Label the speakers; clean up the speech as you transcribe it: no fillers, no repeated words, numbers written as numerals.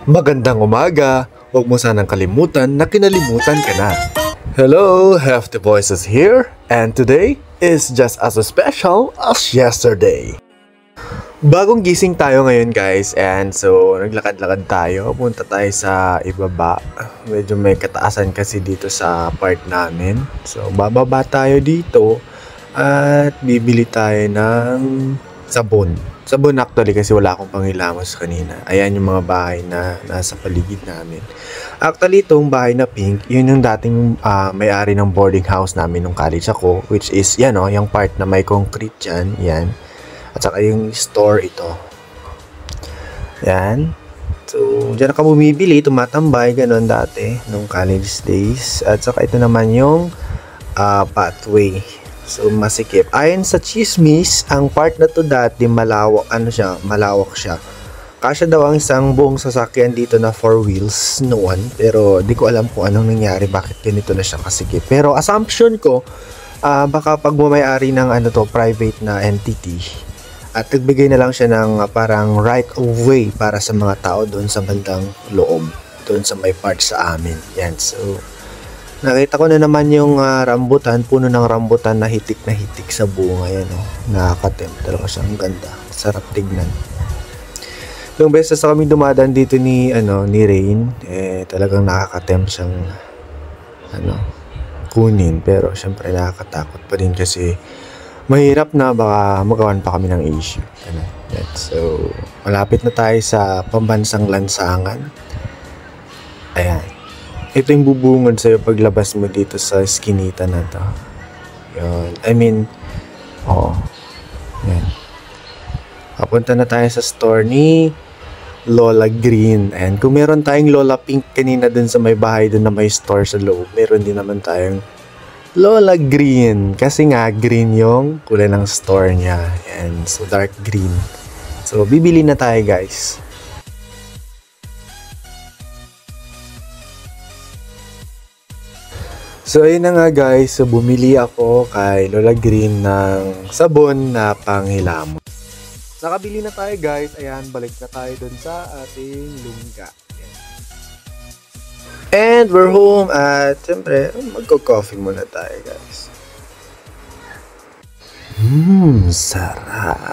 Speaker 1: Magandang umaga! Huwag mo sanang kalimutan na kinalimutan ka na. Hello, Hefty Voices here, and today is just as special as yesterday. Bagong gising tayo ngayon guys, and so naglakad-lakad tayo. Punta tayo sa ibaba. Medyo may kataasan kasi dito sa part namin. So bababa tayo dito at bibili tayo ng sabon. Sabon actually kasi wala akong panghilamos kanina. Ayan yung mga bahay na nasa paligid namin. Actually itong bahay na pink, yun yung dating may-ari ng boarding house namin nung college ako. Which is yan o, yung part na may concrete dyan. Yan. At saka yung store ito. Yan. So dyan ka bumibili, tumatambay, ganun dati nung college days. At saka ito naman yung pathway. So masikip. Ayon sa chismis, ang part na to dati malawak siya. Kasya daw ang isang buong sasakyan dito na 4 wheels noon, pero di ko alam kung anong nangyari, bakit ganito na siya kasikip. Pero assumption ko, baka pag bumayari ng private na entity at nagbigay na lang siya ng parang right of way para sa mga tao doon sa bandang loob, doon sa may part sa amin. Yan. So nakita ko na naman yung rambutan, puno ng rambutan na hitik sa bunga. Yan o, nakaka-tempt talaga siya, ang ganda, sarap tignan. Yung beses sa kami dumadaan dito ni Rain, talagang nakaka-tempt siyang kunin, pero syempre nakakatakot pa din kasi mahirap na baka magawan pa kami ng issue. So malapit na tayo sa pambansang lansangan. Ayan. Ito yung bubungad sa'yo paglabas mo dito sa skinita na to. Yun. Yan. Papunta na tayo sa store ni Lola Green. And kung meron tayong Lola Pink kanina dun sa may bahay dun na may store sa loob, meron din naman tayong Lola Green. Kasi nga, green yung kulay ng store niya. Yan. So, dark green. So, bibili na tayo guys. So ayun na nga guys, so bumili ako kay Lola Green ng sabon na panghilamos. Nakabili na tayo guys, ayan, balik na tayo dun sa ating lungga. And we're home at siyempre, magko-coffee muna tayo guys. Sarap!